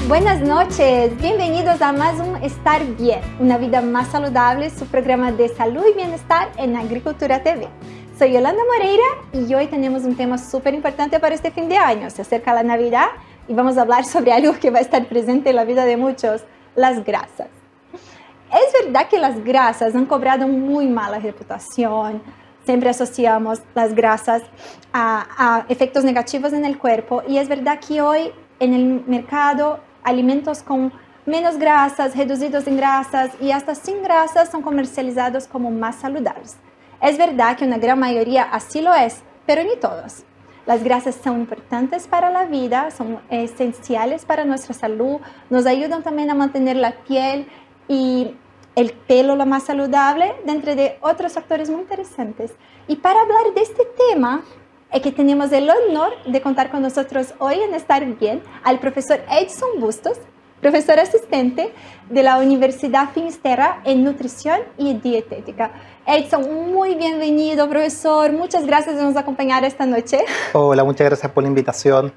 Buenas noches, bienvenidos a más un Estar Bien, una vida más saludable, su programa de salud y bienestar en Agricultura TV. Soy Yolanda Moreira y hoy tenemos un tema súper importante para este fin de año. Se acerca la Navidad y vamos a hablar sobre algo que va a estar presente en la vida de muchos, las grasas. Es verdad que las grasas han cobrado muy mala reputación. Siempre asociamos las grasas a efectos negativos en el cuerpo y es verdad que hoy en el mercado alimentos con menos grasas, reducidos en grasas y hasta sin grasas son comercializados como más saludables. Es verdad que una gran mayoría así lo es, pero ni todos. Las grasas son importantes para la vida, son esenciales para nuestra salud, nos ayudan también a mantener la piel y el pelo lo más saludable, dentro de otros factores muy interesantes. Y para hablar de este tema, es que tenemos el honor de contar con nosotros hoy en Estar Bien al profesor Edson Bustos, profesor asistente de la Universidad Finisterra en Nutrición y Dietética. Edson, muy bienvenido, profesor. Muchas gracias por nos acompañar esta noche. Hola, muchas gracias por la invitación.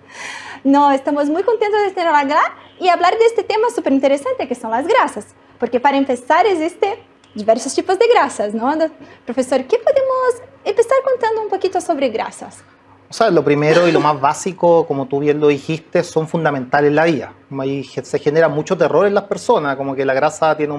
No, estamos muy contentos de tenerla acá y hablar de este tema súper interesante que son las grasas. Porque para empezar existen diversos tipos de grasas, ¿no? Profesor, ¿qué podemos empezar contando un poquito sobre grasas? O sea, lo primero y lo más básico, como tú bien lo dijiste, son fundamentales en la vida. Se genera mucho terror en las personas, como que la grasa tiene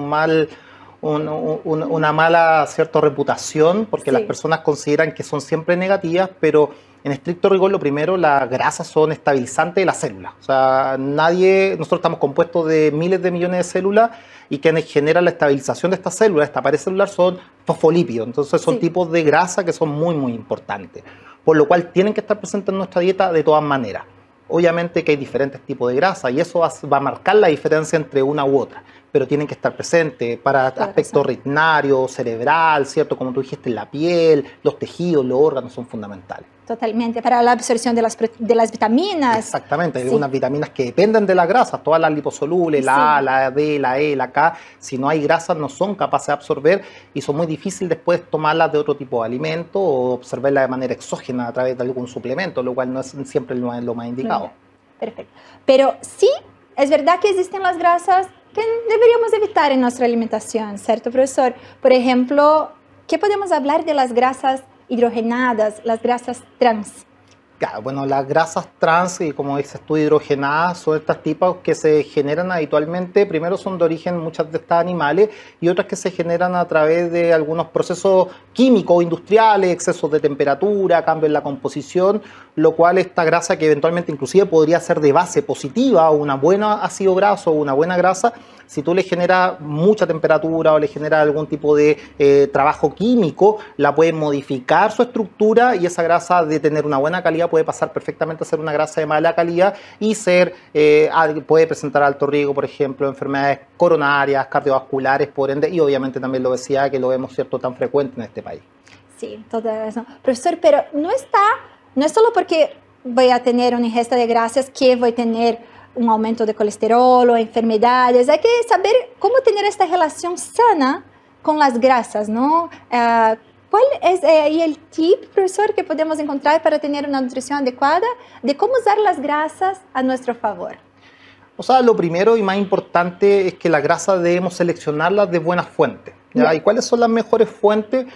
una mala cierta reputación, porque las personas consideran que son siempre negativas, pero en estricto rigor, lo primero, las grasas son estabilizantes de las células. O sea, nosotros estamos compuestos de miles de millones de células y quienes generan la estabilización de estas células, esta pared celular, son fosfolípidos. Entonces son tipos de grasa que son muy, muy importantes. Por lo cual tienen que estar presentes en nuestra dieta de todas maneras. Obviamente que hay diferentes tipos de grasa y eso va a marcar la diferencia entre una u otra, pero tienen que estar presentes para aspectos retinario, cerebral, ¿cierto? Como tú dijiste, la piel, los tejidos, los órganos son fundamentales. Totalmente, para la absorción de las vitaminas. Exactamente, hay unas vitaminas que dependen de las grasas, todas las liposolubles, la A, la D, la E, la K, si no hay grasas no son capaces de absorber y son muy difíciles después tomarlas de otro tipo de alimento o absorberlas de manera exógena a través de algún suplemento, lo cual no es siempre lo más indicado. Perfecto, pero sí, es verdad que existen las grasas que deberíamos evitar en nuestra alimentación, ¿cierto, profesor? Por ejemplo, ¿qué podemos hablar de las grasas hidrogenadas, las grasas trans? Claro, bueno, las grasas trans, y como dices tú, hidrogenadas, son estas tipos que se generan habitualmente. Primero son de origen muchas de estas animales y otras que se generan a través de algunos procesos químicos, industriales, excesos de temperatura, cambio en la composición, lo cual esta grasa que eventualmente inclusive podría ser de base positiva, una buena ácido graso o una buena grasa, si tú le generas mucha temperatura o le generas algún tipo de trabajo químico, la puedes modificar su estructura y esa grasa de tener una buena calidad puede pasar perfectamente a ser una grasa de mala calidad y puede presentar alto riesgo, por ejemplo, enfermedades coronarias, cardiovasculares, por ende, y obviamente también la obesidad, que lo vemos cierto tan frecuente en este país. Sí, toda razón. Profesor, pero no es solo porque voy a tener una ingesta de grasas que voy a tener un aumento de colesterol o enfermedades. Hay que saber cómo tener esta relación sana con las grasas, ¿no? ¿Cuál es el tip, profesor, que podemos encontrar para tener una nutrición adecuada de cómo usar las grasas a nuestro favor? O sea, lo primero y más importante es que las grasas debemos seleccionarlas de buenas fuentes. ¿Ya? ¿Y cuáles son las mejores fuentes?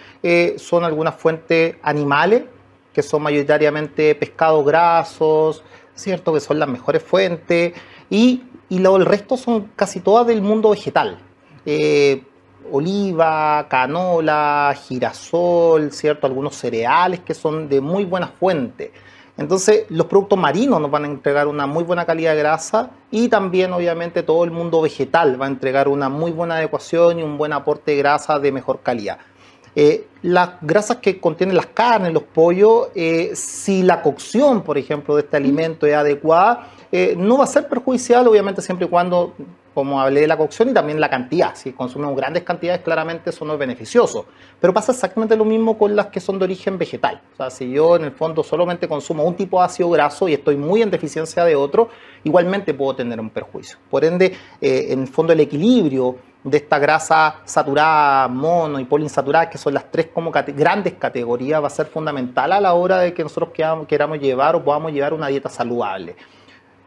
Son algunas fuentes animales, que son mayoritariamente pescados grasos, ¿cierto? Que son las mejores fuentes, y el resto son casi todas del mundo vegetal. Oliva, canola, girasol, ¿cierto? Algunos cereales que son de muy buena fuente. Entonces, los productos marinos nos van a entregar una muy buena calidad de grasa y también, obviamente, todo el mundo vegetal va a entregar una muy buena adecuación y un buen aporte de grasa de mejor calidad. Las grasas que contienen las carnes, los pollos, si la cocción, por ejemplo, de este alimento es adecuada, no va a ser perjudicial, obviamente, siempre y cuando, como hablé de la cocción, y también la cantidad. Si consumimos grandes cantidades, claramente eso no es beneficioso. Pero pasa exactamente lo mismo con las que son de origen vegetal. O sea, si yo en el fondo solamente consumo un tipo de ácido graso y estoy muy en deficiencia de otro, igualmente puedo tener un perjuicio. Por ende, en el fondo el equilibrio de esta grasa saturada, mono y poliinsaturada, que son las tres como grandes categorías, va a ser fundamental a la hora de que nosotros queramos llevar o podamos llevar una dieta saludable.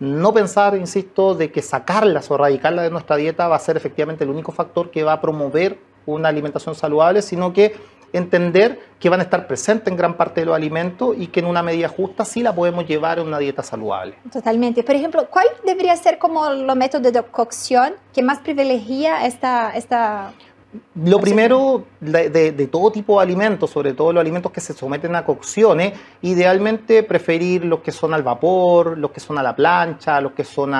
no pensar, insisto, de que sacarlas o erradicarlas de nuestra dieta va a ser efectivamente el único factor que va a promover una alimentación saludable, sino que entender que van a estar presentes en gran parte de los alimentos y que en una medida justa sí la podemos llevar a una dieta saludable. Totalmente. Por ejemplo, ¿cuál debería ser como el método de cocción que más privilegia esta Lo primero, de todo tipo de alimentos, sobre todo los alimentos que se someten a cocciones, idealmente preferir los que son al vapor, los que son a la plancha, los que son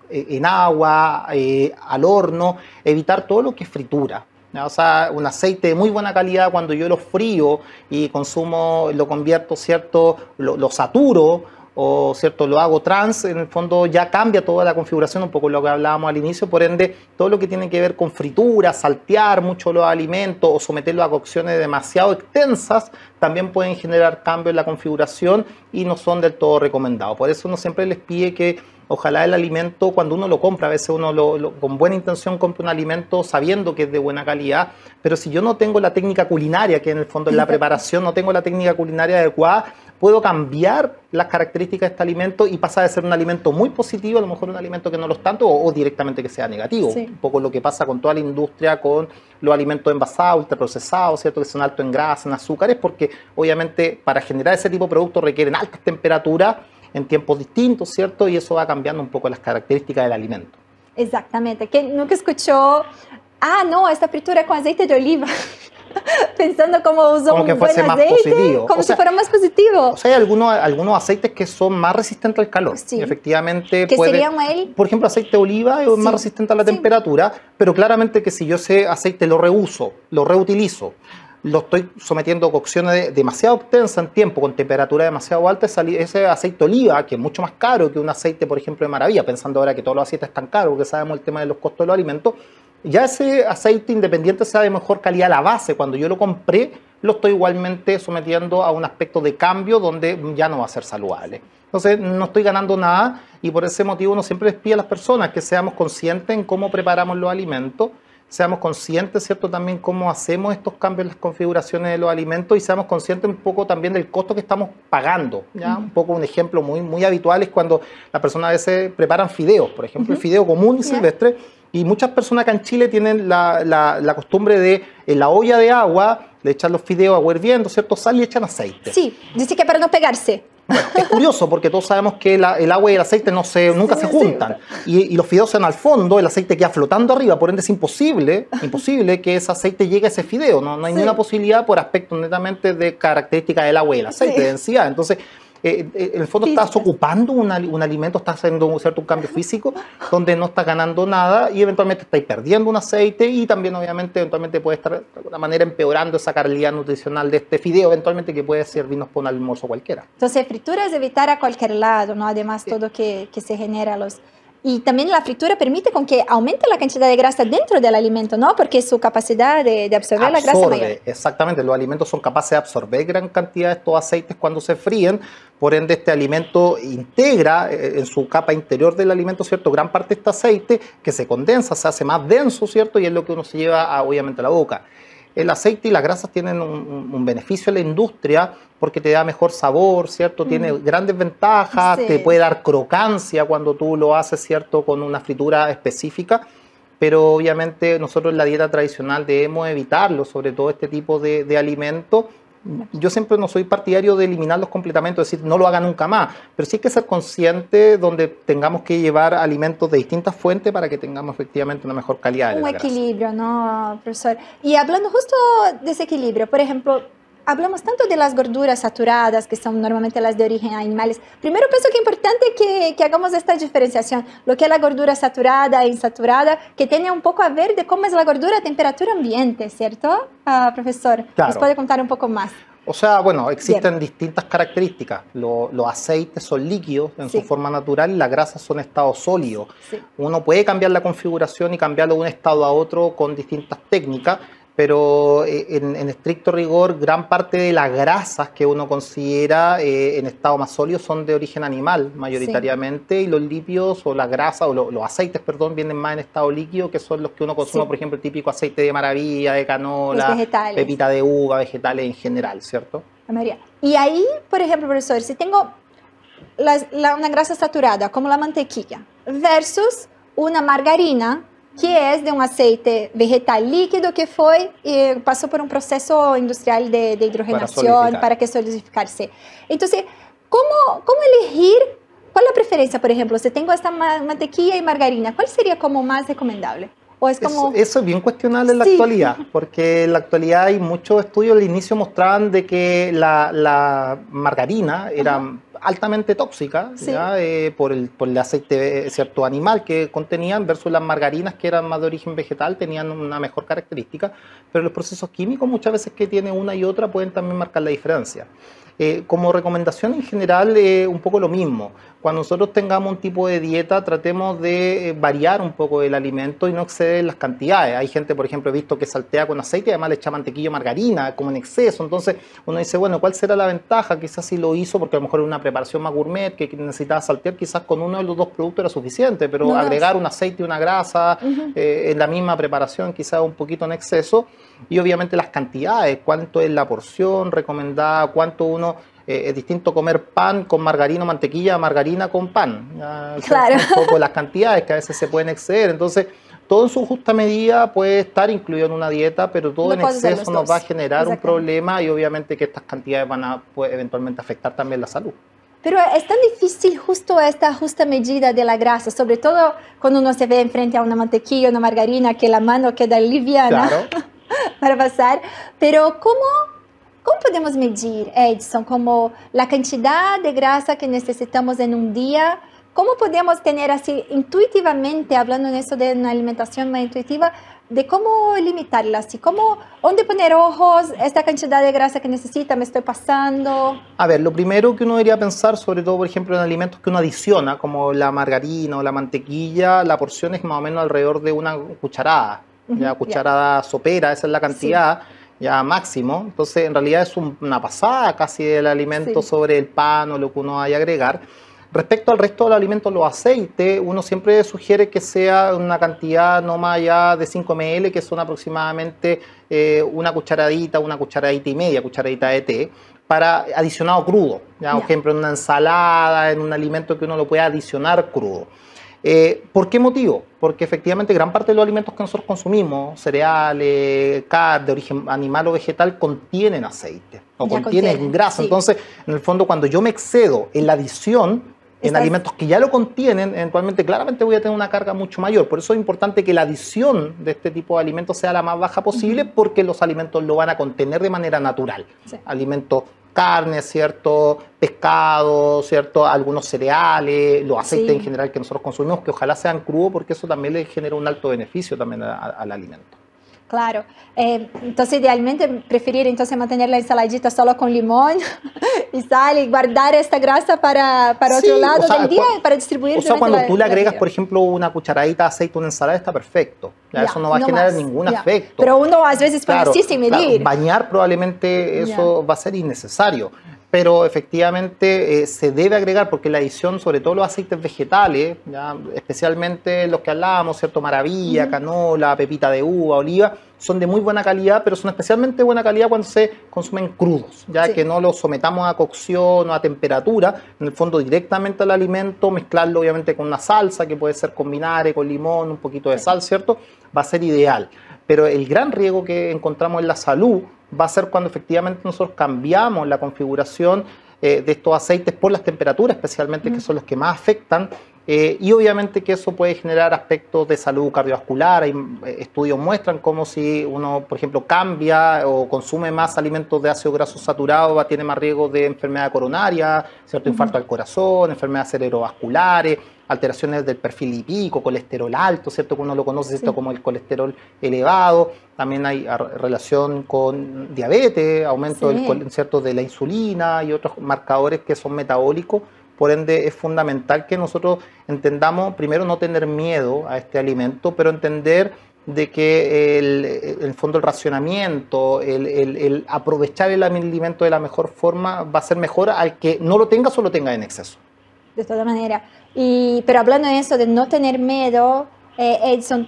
en agua, al horno, evitar todo lo que es fritura. O sea, un aceite de muy buena calidad, cuando yo lo frío y consumo, lo convierto, ¿cierto? Lo saturo o, ¿cierto? Lo hago trans, en el fondo ya cambia toda la configuración, un poco lo que hablábamos al inicio, por ende, todo lo que tiene que ver con fritura, saltear mucho los alimentos o someterlos a cocciones demasiado extensas, también pueden generar cambios en la configuración y no son del todo recomendados. Por eso uno siempre les pide que ojalá el alimento, cuando uno lo compra, a veces uno con buena intención compra un alimento sabiendo que es de buena calidad, pero si yo no tengo la técnica culinaria, que en el fondo es la preparación, no tengo la técnica culinaria adecuada, puedo cambiar las características de este alimento y pasar de ser un alimento muy positivo, a lo mejor un alimento que no lo es tanto, o directamente que sea negativo. Sí. Un poco lo que pasa con toda la industria, con los alimentos envasados, ultraprocesados, ¿cierto? Que son altos en grasa, en azúcares, porque obviamente para generar ese tipo de productos requieren altas temperaturas, en tiempos distintos, ¿cierto? Y eso va cambiando un poco las características del alimento. Exactamente. ¿Quién nunca escuchó, no, esta fritura con aceite de oliva? Pensando cómo usó como que un buen fuese más aceite, positivo. como si fuera más positivo. O sea, hay algunos aceites que son más resistentes al calor. Sí. Efectivamente, ¿Qué sería él? Por ejemplo, aceite de oliva es más resistente a la temperatura, pero claramente que si yo ese aceite lo reuso, lo reutilizo, lo estoy sometiendo a cocciones demasiado extensas en tiempo, con temperatura demasiado alta, ese aceite de oliva, que es mucho más caro que un aceite, por ejemplo, de maravilla, pensando ahora que todos los aceites están caros, porque sabemos el tema de los costos de los alimentos, ya ese aceite, independiente sea de mejor calidad la base, cuando yo lo compré, lo estoy igualmente sometiendo a un aspecto de cambio donde ya no va a ser saludable. Entonces, no estoy ganando nada y por ese motivo uno siempre les pide a las personas que seamos conscientes en cómo preparamos los alimentos, seamos conscientes, ¿cierto?, también cómo hacemos estos cambios en las configuraciones de los alimentos y seamos conscientes un poco también del costo que estamos pagando, ¿ya? Un poco un ejemplo muy habitual es cuando las personas a veces preparan fideos, por ejemplo, el fideo común y silvestre, y muchas personas acá en Chile tienen la costumbre de, en la olla de agua, le echan los fideos agua hirviendo, ¿cierto?, sal y echan aceite. Sí, dice que para no pegarse. Bueno, es curioso porque todos sabemos que el agua y el aceite nunca se juntan y los fideos se van al fondo, el aceite queda flotando arriba, por ende es imposible que ese aceite llegue a ese fideo, no hay ninguna posibilidad por aspectos netamente de características del agua y el aceite, de densidad. Entonces, en el fondo estás ocupando un alimento, estás haciendo un cambio físico donde no estás ganando nada y eventualmente estás perdiendo un aceite y también obviamente eventualmente puede estar de alguna manera empeorando esa calidad nutricional de este fideo, eventualmente que puede servirnos para un almuerzo cualquiera. Entonces, frituras evitar a cualquier lado, ¿no? Además, todo que se genera Y también la fritura permite con que aumente la cantidad de grasa dentro del alimento, ¿no? Porque su capacidad de absorber la grasa es mayor. Exactamente, los alimentos son capaces de absorber gran cantidad de estos aceites cuando se fríen, por ende este alimento integra en su capa interior del alimento, ¿cierto?, gran parte de este aceite que se condensa, se hace más denso, ¿cierto?, y es lo que uno se lleva obviamente a la boca. El aceite y las grasas tienen un beneficio en la industria porque te da mejor sabor, ¿cierto? Tiene grandes ventajas, te puede dar crocancia cuando tú lo haces, ¿cierto?, con una fritura específica, pero obviamente nosotros en la dieta tradicional debemos evitarlo, sobre todo este tipo de alimentos. Yo siempre no soy partidario de eliminarlos completamente, es decir, no lo haga nunca más, pero sí hay que ser consciente donde tengamos que llevar alimentos de distintas fuentes para que tengamos efectivamente una mejor calidad de la grasa. Un equilibrio, ¿no, profesor? Y hablando justo de ese equilibrio, por ejemplo, hablamos tanto de las gorduras saturadas, que son normalmente las de origen animales. Primero pienso que es importante que hagamos esta diferenciación, lo que es la gordura saturada e insaturada, que tiene un poco a ver de cómo es la gordura a temperatura ambiente, ¿cierto, profesor? Claro. ¿Nos puede contar un poco más? O sea, bueno, existen distintas características. Los aceites son líquidos en su forma natural y las grasas son estados sólidos. Uno puede cambiar la configuración y cambiarlo de un estado a otro con distintas técnicas, pero en estricto rigor, gran parte de las grasas que uno considera en estado más sólido son de origen animal, mayoritariamente, y los lípidos o las grasas, o los aceites, perdón, vienen más en estado líquido, que son los que uno consume, por ejemplo, el típico aceite de maravilla, de canola, pepita de uva, vegetales en general, ¿cierto? Y ahí, por ejemplo, profesor, si tengo una grasa saturada, como la mantequilla, versus una margarina, que es de un aceite vegetal líquido que pasó por un proceso industrial de hidrogenación para que solidificarse. Entonces, ¿cómo elegir? ¿Cuál es la preferencia, por ejemplo? Si tengo esta mantequilla y margarina, ¿cuál sería como más recomendable? ¿O es como... Eso es bien cuestionable en la actualidad, porque en la actualidad hay muchos estudios al inicio mostraban de que la margarina era altamente tóxica, ¿ya? Por el aceite cierto animal que contenían versus las margarinas que eran más de origen vegetal, tenían una mejor característica, pero los procesos químicos muchas veces que tiene una y otra pueden también marcar la diferencia. Como recomendación en general, un poco lo mismo. Cuando nosotros tengamos un tipo de dieta, tratemos de variar un poco el alimento y no exceder las cantidades. Hay gente, por ejemplo, he visto que saltea con aceite y además le echa mantequilla o margarina, como en exceso. Entonces uno dice, bueno, ¿cuál será la ventaja? Quizás si lo hizo porque a lo mejor era una preparación más gourmet, que necesitaba saltear, quizás con uno de los dos productos era suficiente, pero agregar un aceite y una grasa en la misma preparación quizás un poquito en exceso. Y obviamente las cantidades, cuánto es la porción recomendada, cuánto uno... es distinto comer pan con margarina o mantequilla, margarina con pan. Claro. Un poco las cantidades que a veces se pueden exceder. Entonces, todo en su justa medida puede estar incluido en una dieta, pero todo en exceso nos va a generar un problema y obviamente que estas cantidades van a eventualmente afectar también la salud. Pero es tan difícil justo esta justa medida de la grasa, sobre todo cuando uno se ve enfrente a una mantequilla o una margarina que la mano queda liviana. Claro. Para pasar, pero ¿cómo podemos medir, Edson, como la cantidad de grasa que necesitamos en un día? ¿Cómo podemos tener así intuitivamente, hablando en eso de una alimentación más intuitiva, de cómo limitarla, así, dónde poner ojos, esta cantidad de grasa que necesita, me estoy pasando? A ver, lo primero que uno debería pensar, sobre todo, por ejemplo, en alimentos que uno adiciona, como la margarina o la mantequilla, la porción es más o menos alrededor de una cucharada. Ya cucharada sopera, esa es la cantidad ya máximo. Entonces, en realidad es una pasada casi del alimento sobre el pan o lo que uno vaya a agregar. Respecto al resto del alimento, los aceites, uno siempre sugiere que sea una cantidad no más allá de 5 ml, que son aproximadamente una cucharadita y media, cucharadita de té, para adicionado crudo. Ya, por ejemplo, en una ensalada, en un alimento que uno lo pueda adicionar crudo. ¿Por qué motivo? Porque efectivamente gran parte de los alimentos que nosotros consumimos, cereales, carne de origen animal o vegetal, contienen aceite o contienen grasa. Entonces, en el fondo, cuando yo me excedo en la adición en alimentos que ya lo contienen, eventualmente claramente voy a tener una carga mucho mayor. Por eso es importante que la adición de este tipo de alimentos sea la más baja posible, porque los alimentos lo van a contener de manera natural. Alimentos, carne, ¿cierto? Pescado, ¿cierto? Algunos cereales, los aceites en general que nosotros consumimos, que ojalá sean crudos, porque eso también le genera un alto beneficio también al alimento. Claro. Entonces, idealmente, preferir mantener la ensaladita solo con limón y sal y guardar esta grasa para otro lado del día para distribuir. O sea, cuando tú le agregas, por ejemplo, una cucharadita de aceite a una ensalada, está perfecto. Ya eso no va a generar ningún efecto. Pero uno a veces pone así sin medir. Bañar probablemente eso va a ser innecesario. Pero efectivamente se debe agregar, porque la adición, sobre todo los aceites vegetales, ¿ya? Especialmente los que hablábamos, ¿cierto? Maravilla, canola, pepita de uva, oliva, son de muy buena calidad, pero son especialmente de buena calidad cuando se consumen crudos, ya que no los sometamos a cocción o a temperatura, en el fondo directamente al alimento, mezclarlo obviamente con una salsa, que puede ser con vinagre, con limón, un poquito de sal, ¿cierto? Va a ser ideal. Pero el gran riesgo que encontramos en la salud va a ser cuando efectivamente nosotros cambiamos la configuración de estos aceites por las temperaturas, especialmente, que son los que más afectan, y obviamente que eso puede generar aspectos de salud cardiovascular. Hay estudios muestran como si uno, por ejemplo, cambia o consume más alimentos de ácido graso saturado, tiene más riesgo de enfermedad coronaria, ¿cierto? Infarto al corazón, enfermedades cerebrovasculares, alteraciones del perfil lipídico, colesterol alto, ¿cierto? Que uno lo conoce, ¿cierto? Como el colesterol elevado. También hay relación con diabetes, aumento ¿cierto? De la insulina y otros marcadores que son metabólicos. Por ende, es fundamental que nosotros entendamos, primero, no tener miedo a este alimento, pero entender de que en el fondo el racionamiento, el aprovechar el alimento de la mejor forma va a ser mejor al que no lo tenga o lo tenga en exceso. De todas maneras. Pero hablando de eso, de no tener miedo, Edson,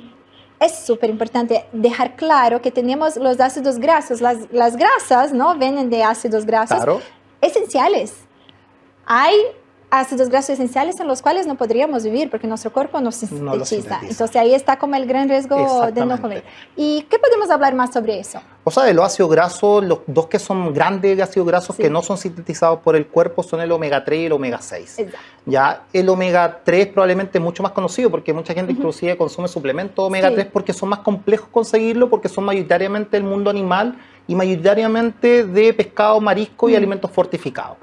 es súper importante dejar claro que tenemos los ácidos grasos. Las grasas, ¿no? Vienen de ácidos grasos esenciales. Hay ácidos grasos esenciales sin los cuales no podríamos vivir porque nuestro cuerpo no sintetiza. Entonces ahí está como el gran riesgo de no comer. ¿Y qué podemos hablar más sobre eso? O sea, de los ácidos grasos, los dos que son grandes ácidos grasos que no son sintetizados por el cuerpo son el omega 3 y el omega 6. Exacto. Ya el omega 3 probablemente es mucho más conocido porque mucha gente inclusive consume suplementos omega 3 porque son más complejos conseguirlo, porque son mayoritariamente del mundo animal y mayoritariamente de pescado, marisco y alimentos fortificados.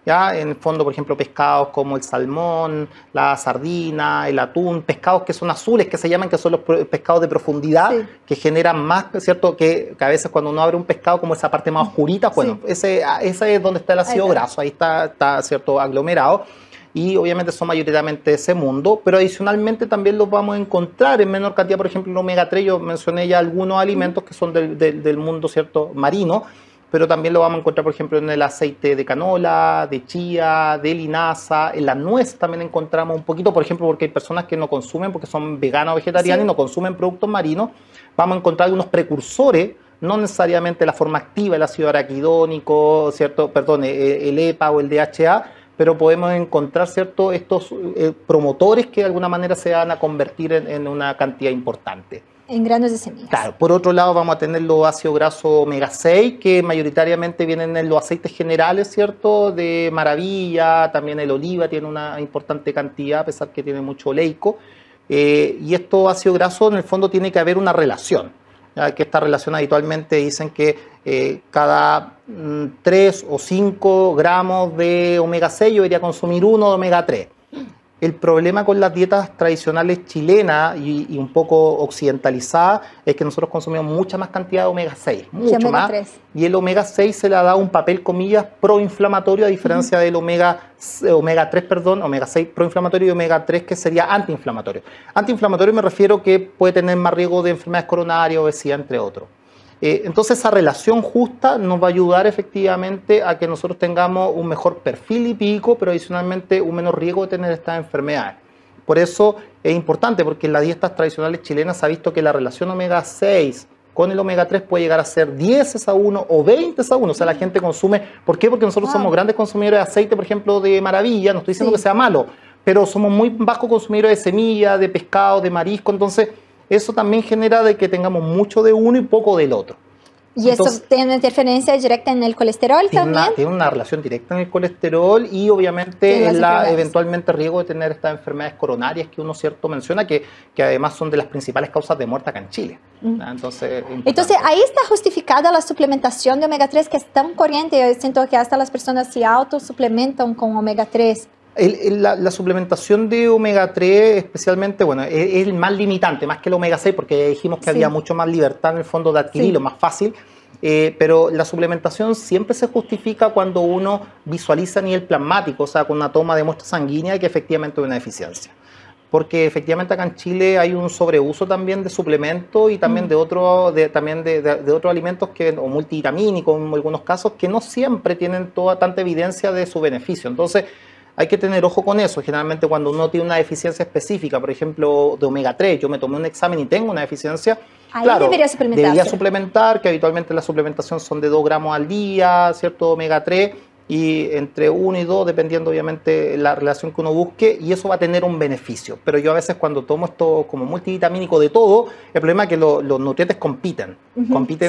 ¿Ya? En el fondo, por ejemplo, pescados como el salmón, la sardina, el atún, pescados que son azules, que se llaman, que son los pescados de profundidad, que generan más, ¿cierto? Que a veces cuando uno abre un pescado como esa parte más oscurita, bueno, ese es donde está el ácido graso, ahí está, ¿cierto?, aglomerado. Y obviamente son mayoritariamente de ese mundo, pero adicionalmente también los vamos a encontrar en menor cantidad, por ejemplo, el omega 3, yo mencioné ya algunos alimentos que son del mundo, ¿cierto?, marino, pero también lo vamos a encontrar, por ejemplo, en el aceite de canola, de chía, de linaza, en la nuez también encontramos un poquito, por ejemplo, porque hay personas que no consumen, porque son veganas o vegetarianas y no consumen productos marinos, vamos a encontrar algunos precursores, no necesariamente la forma activa, el ácido araquidónico, ¿cierto?, perdón, el EPA o el DHA, pero podemos encontrar, ¿cierto?, estos promotores que de alguna manera se van a convertir en una cantidad importante. En granos de semillas. Claro, por otro lado vamos a tener los ácidos grasos omega 6, que mayoritariamente vienen en los aceites generales, ¿cierto?, de maravilla, también el oliva tiene una importante cantidad, a pesar que tiene mucho oleico, y estos ácidos grasos en el fondo tiene que haber una relación, ¿ya? Que esta relación habitualmente dicen que cada 3 o 5 gramos de omega 6 yo debería consumir uno de omega 3. El problema con las dietas tradicionales chilenas y un poco occidentalizadas es que nosotros consumimos mucha más cantidad de omega 6, mucho más. 3. Y el omega 6 se le ha dado un papel, comillas, proinflamatorio, a diferencia del omega 6 proinflamatorio y omega 3 que sería antiinflamatorio. Antiinflamatorio me refiero que puede tener más riesgo de enfermedades coronarias, obesidad, entre otros. Entonces esa relación justa nos va a ayudar efectivamente a que nosotros tengamos un mejor perfil lipídico, pero adicionalmente un menor riesgo de tener estas enfermedades. Por eso es importante, porque en las dietas tradicionales chilenas se ha visto que la relación omega 6 con el omega 3 puede llegar a ser 10 a 1 o 20 a 1. O sea, la gente consume. ¿Por qué? Porque nosotros somos grandes consumidores de aceite, por ejemplo, de maravilla. No estoy diciendo que sea malo, pero somos muy bajos consumidores de semillas, de pescado, de marisco. Entonces, eso también genera de que tengamos mucho de uno y poco del otro. ¿Y entonces, eso tiene una interferencia directa en el colesterol también? Tiene una relación directa en el colesterol y obviamente eventualmente riesgo de tener estas enfermedades coronarias que uno menciona, que además son de las principales causas de muerte acá en Chile. Entonces ahí está justificada la suplementación de omega 3 que es tan corriente. Yo siento que hasta las personas se autosuplementan con omega 3. La suplementación de omega 3 especialmente, bueno, es el más limitante, más que el omega 6, porque dijimos que había mucho más libertad en el fondo de adquirirlo, más fácil, pero la suplementación siempre se justifica cuando uno visualiza a nivel plasmático, o sea, con una toma de muestra sanguínea que efectivamente hay una deficiencia. Porque efectivamente acá en Chile hay un sobreuso también de suplementos y también de otros alimentos o multivitamínicos en algunos casos que no siempre tienen tanta evidencia de su beneficio. Entonces, hay que tener ojo con eso. Generalmente cuando uno tiene una deficiencia específica, por ejemplo, de omega 3, yo me tomé un examen y tengo una deficiencia, claro, debería suplementar, que habitualmente la suplementación son de 2 gramos al día, ¿cierto? Omega 3, y entre 1 y 2, dependiendo obviamente la relación que uno busque, y eso va a tener un beneficio. Pero yo a veces cuando tomo esto como multivitamínico de todo, el problema es que los nutrientes compiten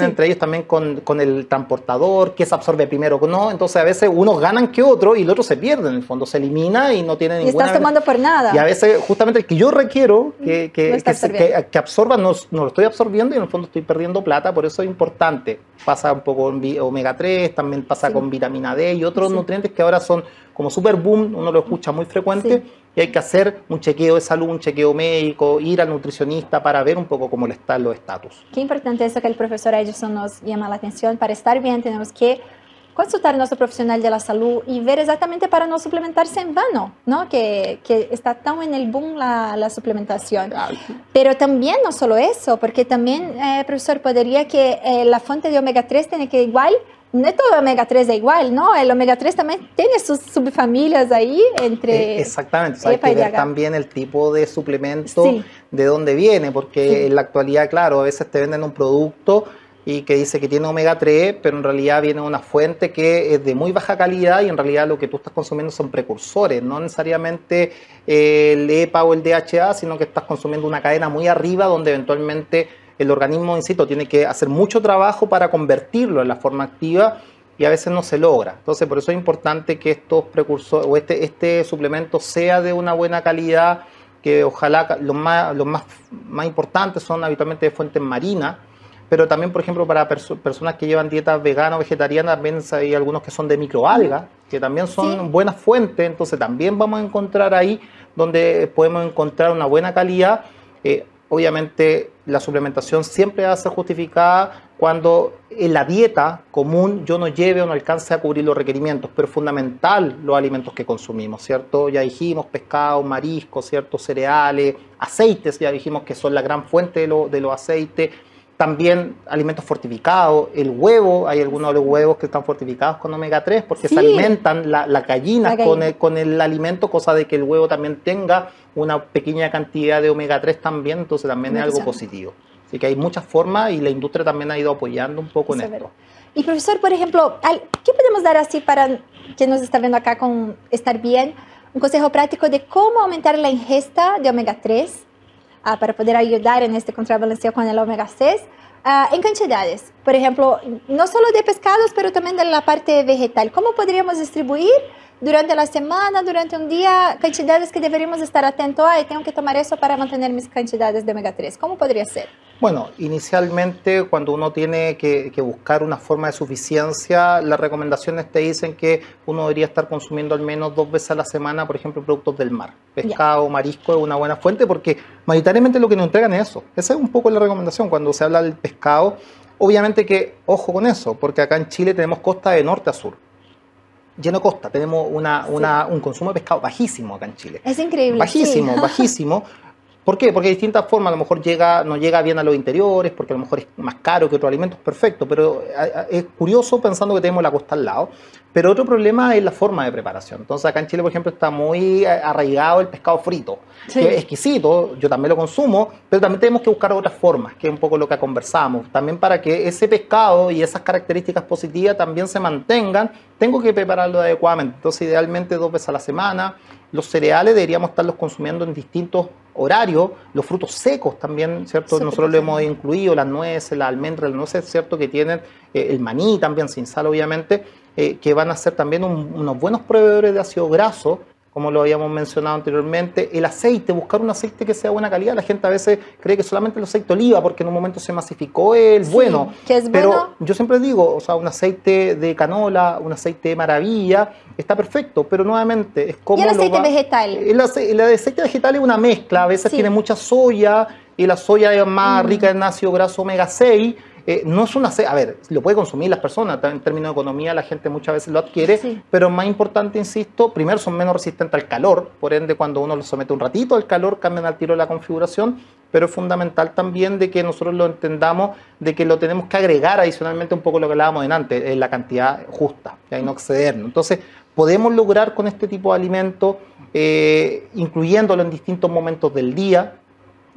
entre ellos también con el transportador, que se absorbe primero o no, entonces a veces unos ganan que otro y el otro se pierde, en el fondo se elimina y no tiene ninguna... Y estás tomando por nada. Y a veces justamente el que yo requiero que absorba no lo estoy absorbiendo y en el fondo estoy perdiendo plata, por eso es importante. Pasa un poco con omega 3, también pasa con vitamina D y otros nutrientes que ahora son como super boom, uno lo escucha muy frecuente y hay que hacer un chequeo de salud, un chequeo médico, ir al nutricionista para ver un poco cómo están los estatus. Qué importante eso que el profesor Edison nos llama la atención. Para estar bien tenemos que consultar a nuestro profesional de la salud y ver exactamente para no suplementarse en vano, ¿no? Que está tan en el boom la suplementación. Pero también no solo eso, porque también, profesor, podría que la fuente de omega 3 tiene que igual, no es todo omega 3 es igual, ¿no? El omega 3 también tiene sus subfamilias ahí entre... Exactamente, hay que ver también el tipo de suplemento, de dónde viene, porque en la actualidad, claro, a veces te venden un producto y que dice que tiene omega 3, pero en realidad viene de una fuente que es de muy baja calidad y en realidad lo que tú estás consumiendo son precursores, no necesariamente el EPA o el DHA, sino que estás consumiendo una cadena muy arriba donde eventualmente el organismo, insisto, tiene que hacer mucho trabajo para convertirlo en la forma activa y a veces no se logra. Entonces, por eso es importante que estos precursores o este suplemento sea de una buena calidad, que ojalá los más importantes son habitualmente de fuentes marinas, pero también, por ejemplo, para personas que llevan dietas veganas o vegetarianas, también hay algunos que son de microalgas, que también son buenas fuentes, entonces también vamos a encontrar ahí donde podemos encontrar una buena calidad. Obviamente la suplementación siempre va a ser justificada cuando en la dieta común yo no lleve o no alcance a cubrir los requerimientos, pero es fundamental los alimentos que consumimos, ¿cierto? Ya dijimos pescado, mariscos, ¿cierto? Cereales, aceites, ya dijimos que son la gran fuente de los aceites. También alimentos fortificados, el huevo, hay algunos de los huevos que están fortificados con omega 3 porque se alimentan las gallinas con el alimento, cosa de que el huevo también tenga una pequeña cantidad de omega 3 también, entonces también es algo positivo. Así que hay muchas formas y la industria también ha ido apoyando un poco en esto. Y profesor, por ejemplo, ¿qué podemos dar así para quien nos está viendo acá con Estar Bien? Un consejo práctico de cómo aumentar la ingesta de omega 3 para poder ayudar en este contrabalanceo con el omega 6 en cantidades. Por ejemplo, no solo de pescados, pero también de la parte vegetal. ¿Cómo podríamos distribuir durante la semana, durante un día, cantidades que deberíamos estar atentos a y tengo que tomar eso para mantener mis cantidades de omega 3? ¿Cómo podría ser? Bueno, inicialmente cuando uno tiene que buscar una forma de suficiencia, las recomendaciones te dicen que uno debería estar consumiendo al menos 2 veces a la semana, por ejemplo, productos del mar. Pescado, marisco es una buena fuente porque mayoritariamente lo que nos entregan es eso. Esa es un poco la recomendación cuando se habla del pescado. Obviamente que, ojo con eso, porque acá en Chile tenemos costa de norte a sur. Lleno de costa, tenemos un consumo de pescado bajísimo acá en Chile. Es increíble. Bajísimo, bajísimo. ¿Por qué? Porque de distintas formas, a lo mejor no llega bien a los interiores, porque a lo mejor es más caro que otros alimentos, perfecto, pero es curioso pensando que tenemos la costa al lado. Pero otro problema es la forma de preparación. Entonces acá en Chile, por ejemplo, está muy arraigado el pescado frito, que es exquisito, yo también lo consumo, pero también tenemos que buscar otras formas, que es un poco lo que conversamos. También para que ese pescado y esas características positivas también se mantengan, tengo que prepararlo adecuadamente. Entonces, idealmente 2 veces a la semana. Los cereales deberíamos estarlos consumiendo en distintos horarios. Los frutos secos también, ¿cierto? Nosotros lo hemos incluido, las nueces, las almendras, las nueces, ¿cierto? Que tienen el maní también, sin sal, obviamente, que van a ser también unos buenos proveedores de ácido graso, como lo habíamos mencionado anteriormente. El aceite, buscar un aceite que sea de buena calidad. La gente a veces cree que solamente el aceite de oliva, porque en un momento se masificó el bueno. Que es pero bueno. yo siempre digo, o sea, un aceite de canola, un aceite de maravilla, está perfecto, pero nuevamente es como... ¿Y el aceite vegetal? El aceite vegetal es una mezcla, a veces tiene mucha soya, y la soya es más rica en ácido graso omega 6, no es una... A ver, lo puede consumir las personas, en términos de economía la gente muchas veces lo adquiere, pero más importante, insisto, primero son menos resistentes al calor, por ende cuando uno los somete un ratito al calor cambian al tiro la configuración, pero es fundamental también de que nosotros lo entendamos, de que lo tenemos que agregar adicionalmente un poco lo que hablábamos antes, en la cantidad justa, y no excedernos. Entonces, podemos lograr con este tipo de alimentos, incluyéndolo en distintos momentos del día,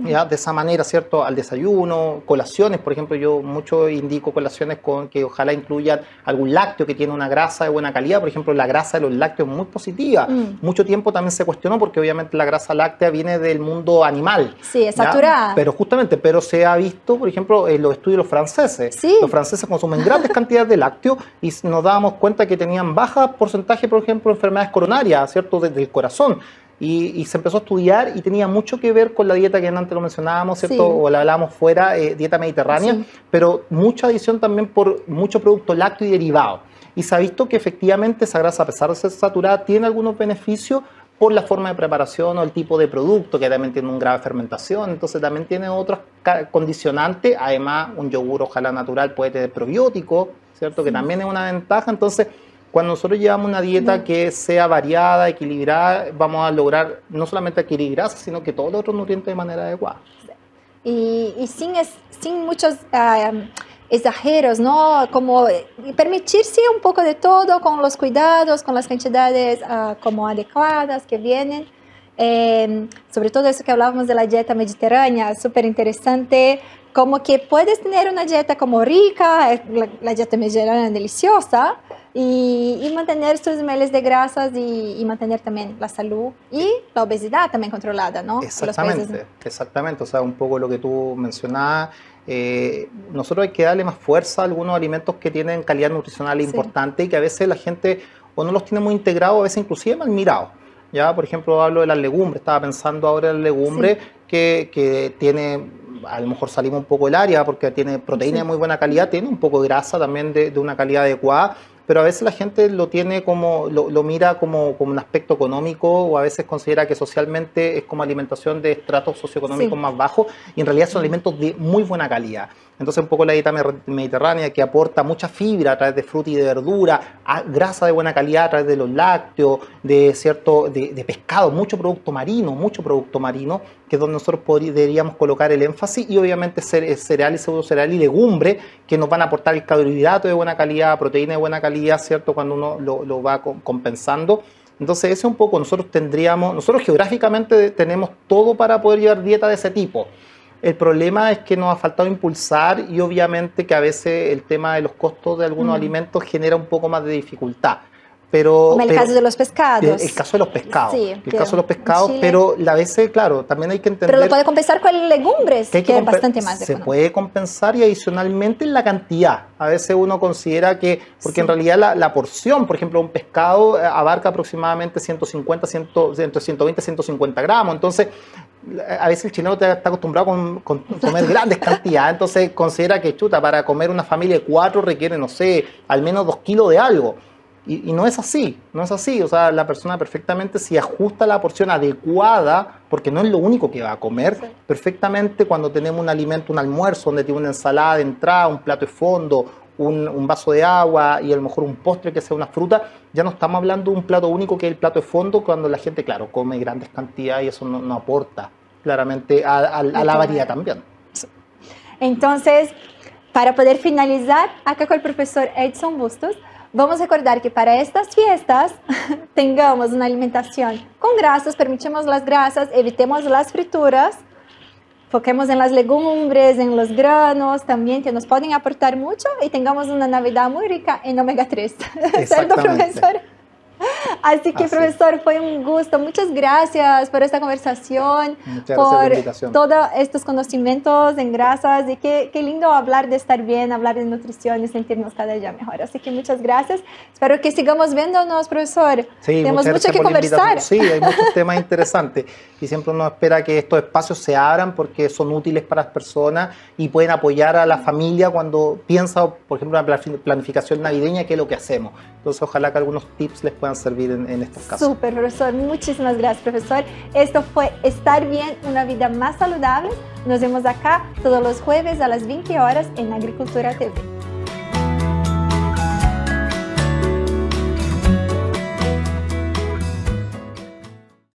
¿ya? De esa manera, ¿cierto? Al desayuno, colaciones, por ejemplo, yo mucho indico colaciones con que ojalá incluyan algún lácteo que tiene una grasa de buena calidad. Por ejemplo, la grasa de los lácteos es muy positiva. Mucho tiempo también se cuestionó porque obviamente la grasa láctea viene del mundo animal. Sí, es saturada. Pero se ha visto, por ejemplo, en los estudios de los franceses. Los franceses consumen grandes cantidades de lácteo y nos dábamos cuenta que tenían baja porcentaje, por ejemplo, de enfermedades coronarias, ¿cierto? Desde el corazón. Y se empezó a estudiar y tenía mucho que ver con la dieta que antes lo mencionábamos, ¿cierto? O la hablábamos fuera, dieta mediterránea, pero mucha adición también por mucho producto lácteo y derivado. Y se ha visto que efectivamente esa grasa, a pesar de ser saturada, tiene algunos beneficios por la forma de preparación o el tipo de producto, que también tiene una grave fermentación, entonces también tiene otros condicionantes. Además, un yogur, ojalá natural, puede tener probiótico, ¿cierto? Que también es una ventaja. Entonces, cuando nosotros llevamos una dieta que sea variada, equilibrada, vamos a lograr no solamente adquirir grasa, sino que todos los otros nutrientes de manera adecuada. Y sin muchos exageros, ¿no? Como permitirse un poco de todo con los cuidados, con las cantidades como adecuadas que vienen. sobre todo eso que hablábamos de la dieta mediterránea, súper interesante, como que puedes tener una dieta como rica, la dieta mediterránea deliciosa, y mantener sus niveles de grasas y mantener también la salud y la obesidad también controlada, ¿no? Exactamente, exactamente. O sea, un poco lo que tú mencionabas. Nosotros hay que darle más fuerza a algunos alimentos que tienen calidad nutricional importante y que a veces la gente o no los tiene muy integrados, a veces inclusive mal mirados. Ya, por ejemplo, hablo de las legumbres. Estaba pensando ahora en las legumbres que tiene, a lo mejor salimos un poco del área porque tiene proteína de muy buena calidad, tiene un poco de grasa también de una calidad adecuada, pero a veces la gente lo tiene como, lo mira como un aspecto económico o a veces considera que socialmente es como alimentación de estratos socioeconómicos más bajos y en realidad son alimentos de muy buena calidad. Entonces un poco la dieta mediterránea que aporta mucha fibra a través de fruta y de verdura, grasa de buena calidad a través de los lácteos, de pescado, mucho producto marino, que es donde nosotros deberíamos colocar el énfasis y obviamente cereales, pseudocereales y legumbres que nos van a aportar el carbohidrato de buena calidad, proteína de buena calidad, ¿cierto? Cuando uno lo va compensando. Entonces ese es un poco, nosotros geográficamente tenemos todo para poder llevar dieta de ese tipo. El problema es que nos ha faltado impulsar y obviamente que a veces el tema de los costos de algunos alimentos genera un poco más de dificultad. Como el caso de los pescados. El caso de los pescados. Sí, el caso de los pescados, pero a veces, claro, también hay que entender... Pero lo puede compensar con legumbres, que es bastante más se puede compensar y adicionalmente en la cantidad. A veces uno considera que, porque en realidad la porción, por ejemplo, un pescado abarca aproximadamente entre 120 y 150 gramos. Entonces, a veces el chileno está acostumbrado a comer grandes cantidades, entonces considera que para comer una familia de 4 requiere, no sé, al menos 2 kilos de algo. Y no es así, no es así. O sea, la persona perfectamente si ajusta la porción adecuada, porque no es lo único que va a comer, perfectamente cuando tenemos un alimento, un almuerzo, donde tiene una ensalada de entrada, un plato de fondo, un vaso de agua y a lo mejor un postre que sea una fruta, ya no estamos hablando de un plato único que es el plato de fondo, cuando la gente, claro, come grandes cantidades y eso no aporta claramente a la variedad también. Entonces, para poder finalizar, acá con el profesor Edson Bustos, vamos a recordar que para estas fiestas tengamos una alimentación con grasas, permitimos las grasas, evitemos las frituras, foquemos en las legumbres, en los granos también que nos pueden aportar mucho y tengamos una Navidad muy rica en omega 3. ¿Cierto, profesor? Así que, profesor, fue un gusto. Muchas gracias por esta conversación, por todos estos conocimientos en grasas y qué lindo hablar de estar bien, hablar de nutrición y sentirnos cada día mejor. Así que muchas gracias. Espero que sigamos viéndonos, profesor. Sí, tenemos mucho que conversar. Sí, hay muchos temas interesantes y siempre uno espera que estos espacios se abran porque son útiles para las personas y pueden apoyar a la familia cuando piensa, por ejemplo, en la planificación navideña, que es lo que hacemos. Entonces, ojalá que algunos tips les puedan servir en estos casos. Súper, profesor. Muchísimas gracias, profesor. Esto fue Estar Bien, una vida más saludable. Nos vemos acá todos los jueves a las 20 horas en Agricultura TV.